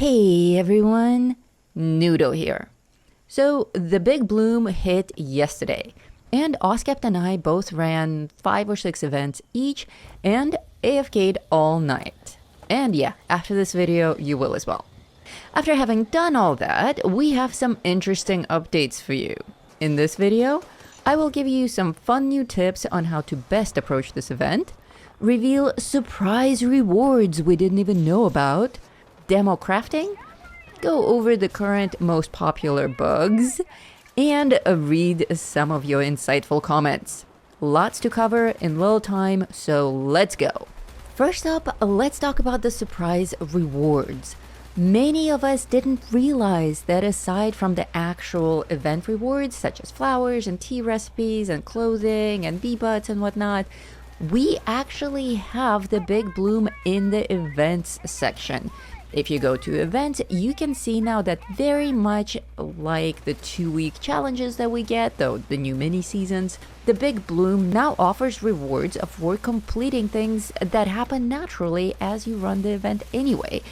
Hey everyone, Noodle here. So the big bloom hit yesterday, and oskapt and I both ran 5 or 6 events each and AFK'd all night. And yeah, after this video you will as well. After having done all that, we have some interesting updates for you. In this video, I will give you some fun new tips on how to best approach this event, reveal surprise rewards we didn't even know about, demo crafting, go over the current most popular bugs, and read some of your insightful comments. Lots to cover in little time, so let's go. First up, let's talk about the surprise rewards. Many of us didn't realize that aside from the actual event rewards, such as flowers and tea recipes and clothing and bee-butts and whatnot, we actually have the big bloom in the events section. If you go to events, you can see now that very much like the 2-week challenges that we get, though the new mini seasons, the big bloom now offers rewards for completing things that happen naturally as you run the event anyway.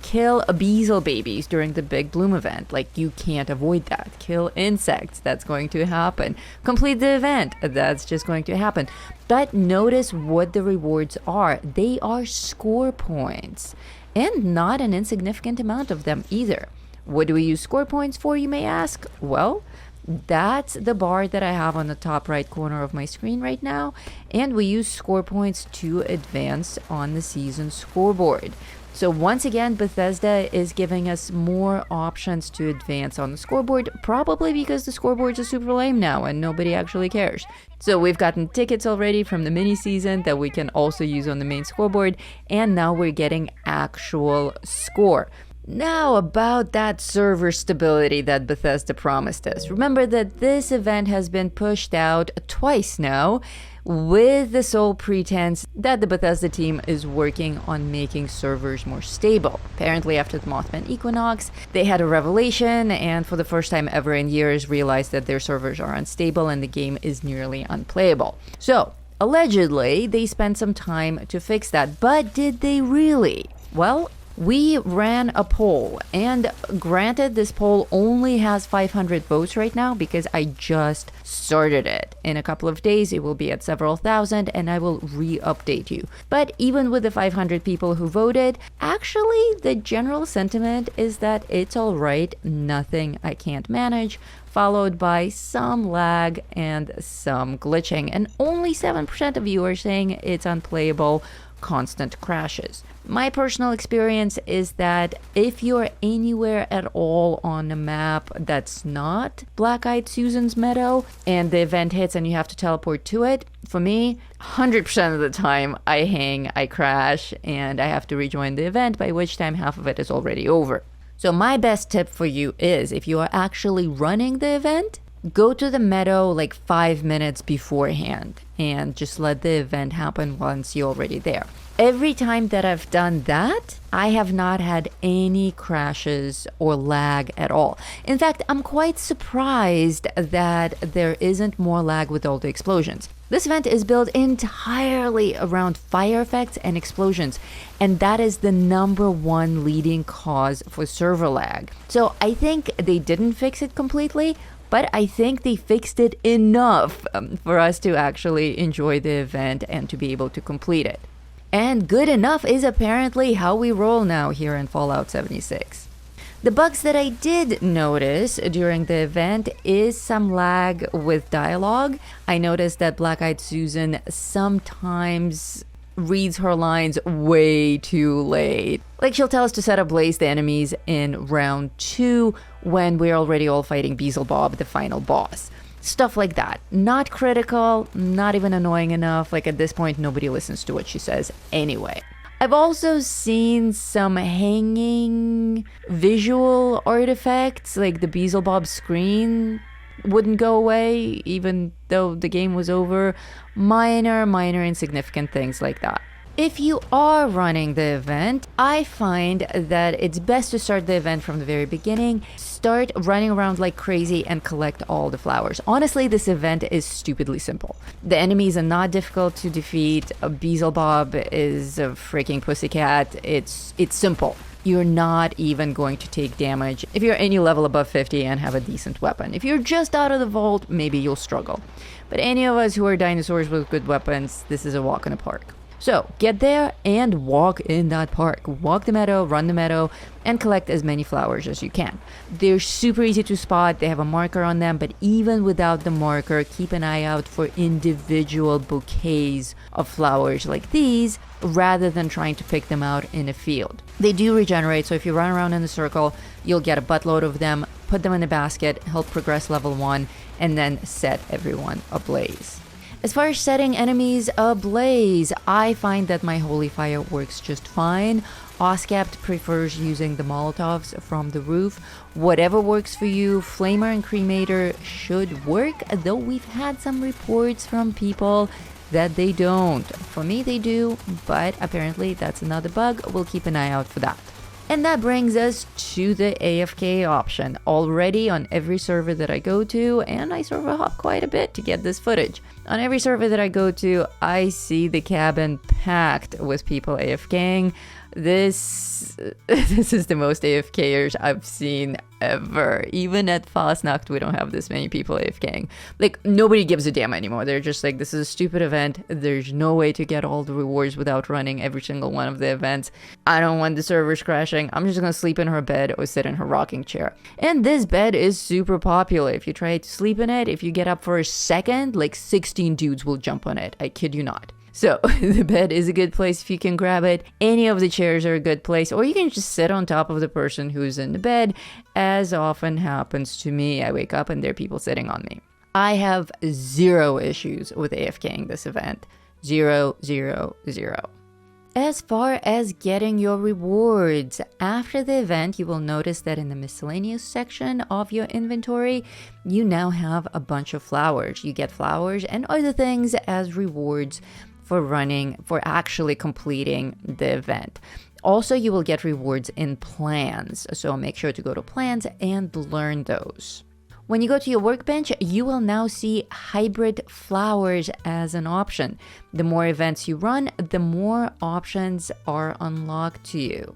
Kill beetle babies during the big bloom event, like you can't avoid that. Kill insects, that's going to happen. Complete the event, that's just going to happen. But notice what the rewards are. They are score points. And not an insignificant amount of them either. What do we use score points for, you may ask? Well, that's the bar that I have on the top right corner of my screen right now, and we use score points to advance on the season scoreboard. So once again, Bethesda is giving us more options to advance on the scoreboard, probably because the scoreboards are super lame now and nobody actually cares. So we've gotten tickets already from the mini season that we can also use on the main scoreboard, and now we're getting actual score. Now about that server stability that Bethesda promised us. Remember that this event has been pushed out twice now, with the sole pretense that the Bethesda team is working on making servers more stable. Apparently after the Mothman Equinox, they had a revelation and for the first time ever in years realized that their servers are unstable and the game is nearly unplayable. So, allegedly, they spent some time to fix that, but did they really? Well, we ran a poll, and granted this poll only has 500 votes right now because I just started it. In a couple of days it will be at several thousand and I will re-update you. But even with the 500 people who voted, actually the general sentiment is that it's alright, nothing I can't manage, followed by some lag and some glitching, and only 7% of you are saying it's unplayable, constant crashes. My personal experience is that if you're anywhere at all on a map that's not Black-Eyed Susan's meadow and the event hits and you have to teleport to it, for me, 100% of the time I hang, I crash, and I have to rejoin the event, by which time half of it is already over. So my best tip for you is, if you are actually running the event, go to the meadow like 5 minutes beforehand and just let the event happen once you're already there. Every time that I've done that, I have not had any crashes or lag at all. In fact, I'm quite surprised that there isn't more lag with all the explosions. This event is built entirely around fire effects and explosions, and that is the #1 leading cause for server lag. So I think they didn't fix it completely, but I think they fixed it enough for us to actually enjoy the event and to be able to complete it. And good enough is apparently how we roll now here in Fallout 76. The bugs that I did notice during the event is some lag with dialogue. I noticed that Black-Eyed Susan sometimes reads her lines way too late. Like she'll tell us to set ablaze the enemies in round 2 when we're already all fighting Beelzebub, the final boss. Stuff like that. Not critical, not even annoying enough. Like at this point, nobody listens to what she says anyway. I've also seen some hanging visual artifacts, like the Beelzebub screen wouldn't go away even though the game was over. Minor insignificant things like that. If you are running the event, I find that it's best to start the event from the very beginning. Start running around like crazy and collect all the flowers. Honestly, this event is stupidly simple. The enemies are not difficult to defeat. A Beelzebub is a freaking pussycat. It's simple. You're not even going to take damage if you're any level above 50 and have a decent weapon. If you're just out of the vault, maybe you'll struggle. But any of us who are dinosaurs with good weapons, this is a walk in the park. So get there and walk in that park. Walk the meadow, run the meadow, and collect as many flowers as you can. They're super easy to spot. They have a marker on them, but even without the marker, keep an eye out for individual bouquets of flowers like these, rather than trying to pick them out in a field. They do regenerate, so if you run around in a circle, you'll get a buttload of them, put them in a basket, help progress level 1, and then set everyone ablaze. As far as setting enemies ablaze, I find that my Holy Fire works just fine. Oskapt prefers using the Molotovs from the roof. Whatever works for you, Flamer and Cremator should work, though we've had some reports from people that they don't. For me, they do, but apparently that's another bug. We'll keep an eye out for that. And that brings us to the AFK option. Already on every server that I go to, and I server hop quite a bit to get this footage. On every server that I go to, I see the cabin packed with people AFKing. This is the most AFKers I've seen ever. Even at Fastnacht, we don't have this many people AFKing. Like, nobody gives a damn anymore. They're just like, this is a stupid event. There's no way to get all the rewards without running every single one of the events. I don't want the servers crashing. I'm just gonna sleep in her bed or sit in her rocking chair. And this bed is super popular. If you try to sleep in it, if you get up for a second, like 16 dudes will jump on it. I kid you not. So the bed is a good place if you can grab it. Any of the chairs are a good place, or you can just sit on top of the person who's in the bed, as often happens to me. I wake up and there are people sitting on me. I have zero issues with AFKing this event. 0, 0, 0. As far as getting your rewards, after the event, you will notice that in the miscellaneous section of your inventory, you now have a bunch of flowers. You get flowers and other things as rewards for actually completing the event. Also, you will get rewards in plans, so make sure to go to plans and learn those. When you go to your workbench, you will now see hybrid flowers as an option. The more events you run, the more options are unlocked to you.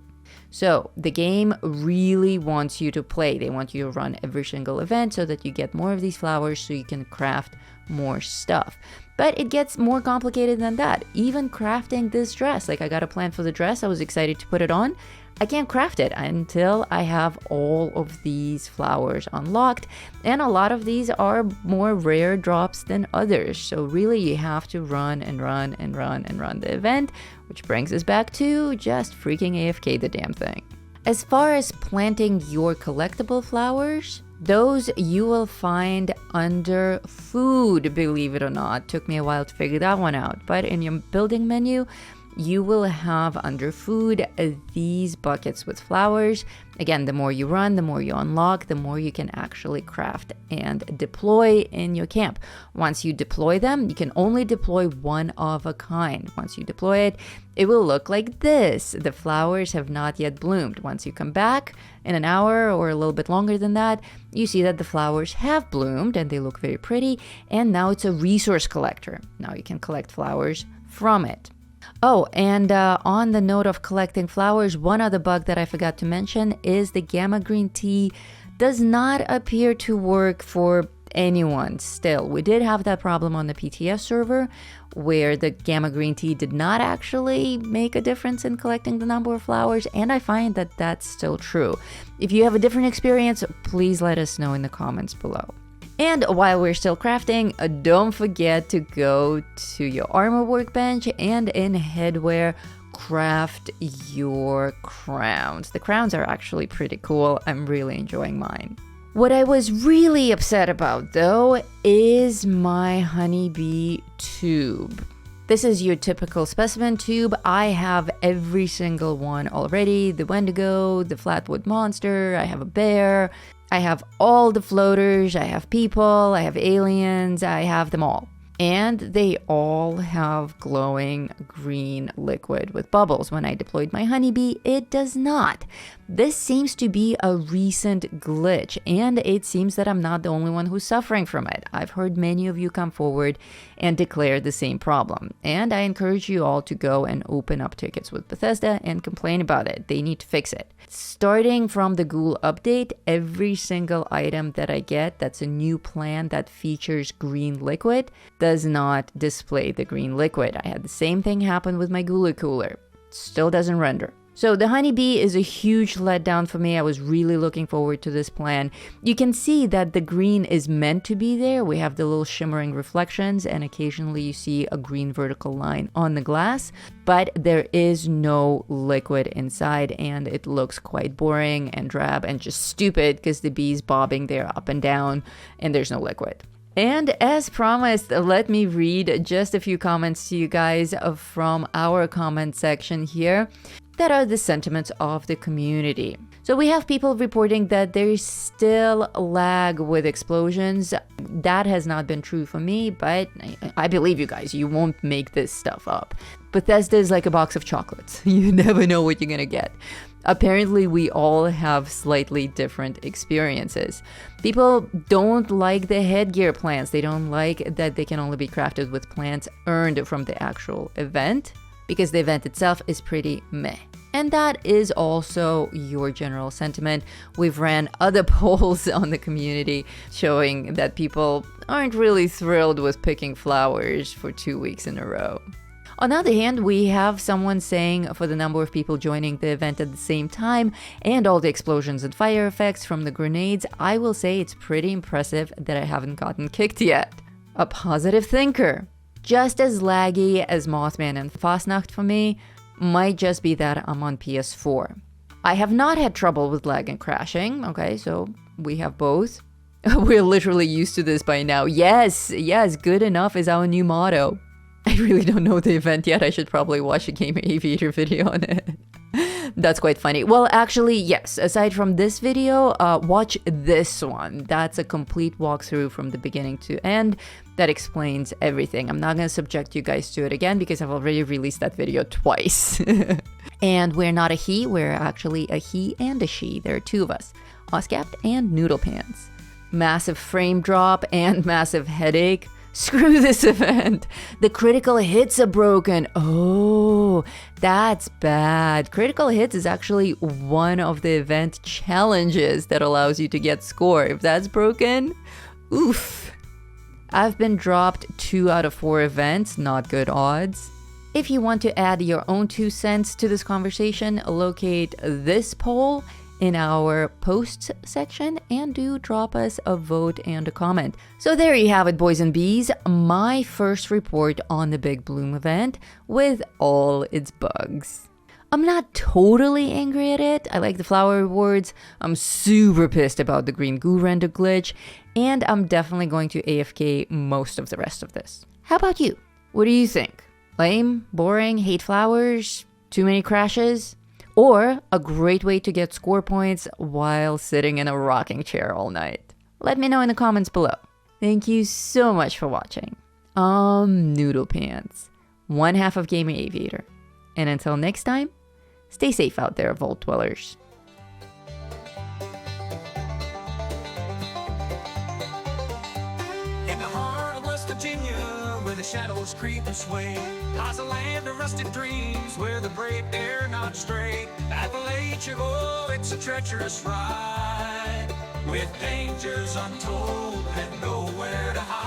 So the game really wants you to play. They want you to run every single event so that you get more of these flowers so you can craft more stuff. But it gets more complicated than that. Even crafting this dress, like I got a plan for the dress, I was excited to put it on. I can't craft it until I have all of these flowers unlocked, and a lot of these are more rare drops than others, so really you have to run and run and run and run the event, which brings us back to just freaking AFK the damn thing. As far as planting your collectible flowers, those you will find under food, believe it or not. Took me a while to figure that one out, but in your building menu, you will have under food these buckets with flowers. Again, the more you run, the more you unlock, the more you can actually craft and deploy in your camp. Once you deploy them, you can only deploy one of a kind. Once you deploy it, it will look like this. The flowers have not yet bloomed. Once you come back in an hour or a little bit longer than that, you see that the flowers have bloomed and they look very pretty. And now it's a resource collector. Now you can collect flowers from it. Oh, and on the note of collecting flowers, one other bug that I forgot to mention is the gamma green tea does not appear to work for anyone still. We did have that problem on the PTS server where the gamma green tea did not actually make a difference in collecting the number of flowers, and I find that that's still true. If you have a different experience, please let us know in the comments below. And while we're still crafting, don't forget to go to your armor workbench and in headwear, craft your crowns. The crowns are actually pretty cool. I'm really enjoying mine. What I was really upset about though is my honeybee tube. This is your typical specimen tube. I have every single one already. The Wendigo, the Flatwood Monster, I have a bear. I have all the floaters, I have people, I have aliens, I have them all. And they all have glowing green liquid with bubbles. When I deployed my Honeybee, it does not. This seems to be a recent glitch, and it seems that I'm not the only one who's suffering from it. I've heard many of you come forward and declare the same problem, and I encourage you all to go and open up tickets with Bethesda and complain about it. They need to fix it. Starting from the Ghoul update, every single item that I get that's a new plan that features green liquid does not display the green liquid. I had the same thing happen with my Ghoul Cooler. Still doesn't render. So the Honeybee is a huge letdown for me. I was really looking forward to this plan. You can see that the green is meant to be there. We have the little shimmering reflections, and occasionally you see a green vertical line on the glass, but there is no liquid inside, and it looks quite boring and drab and just stupid because the bee's bobbing there up and down and there's no liquid. And as promised, let me read just a few comments to you guys from our comment section here that are the sentiments of the community. So we have people reporting that there's still lag with explosions. That has not been true for me, but I believe you guys, you won't make this stuff up. Bethesda is like a box of chocolates. You never know what you're gonna get. Apparently, we all have slightly different experiences. People don't like the headgear plants. They don't like that they can only be crafted with plants earned from the actual event, because the event itself is pretty meh. And that is also your general sentiment. We've ran other polls on the community showing that people aren't really thrilled with picking flowers for 2 weeks in a row. On the other hand, we have someone saying for the number of people joining the event at the same time and all the explosions and fire effects from the grenades, I will say it's pretty impressive that I haven't gotten kicked yet. A positive thinker. Just as laggy as Mothman and Fastnacht for me, might just be that I'm on PS4. I have not had trouble with lag and crashing, okay, so we have both. We're literally used to this by now. Yes, good enough is our new motto. I really don't know the event yet. I should probably watch a Game Aviator video on it. That's quite funny. Well, actually, yes. Aside from this video, watch this one. That's a complete walkthrough from the beginning to end that explains everything. I'm not going to subject you guys to it again because I've already released that video twice. And we're not a he, we're actually a he and a she. There are two of us, oskapt and Noodle Pants. Massive frame drop and massive headache. Screw this event. The critical hits are broken. Oh, that's bad. Critical hits is actually one of the event challenges that allows you to get score. If that's broken, oof. I've been dropped 2 out of 4 events, not good odds. If you want to add your own 2 cents to this conversation, locate this poll in our posts section and do drop us a vote and a comment. So there you have it, boys and bees, my first report on the Big Bloom event with all its bugs. I'm not totally angry at it. I like the flower rewards. I'm super pissed about the green goo render glitch, and I'm definitely going to AFK most of the rest of this. How about you? What do you think? Lame? Boring? Hate flowers? Too many crashes? Or a great way to get score points while sitting in a rocking chair all night? Let me know in the comments below. Thank you so much for watching. Noodle Pants, one half of Game Aviator. And until next time, stay safe out there, Vault Dwellers. In the heart of West Virginia, where the shadows creep and sway, lies a land of rusted dreams, where the brave dare not stray. Appalachia, oh, it's a treacherous ride, with dangers untold and nowhere to hide.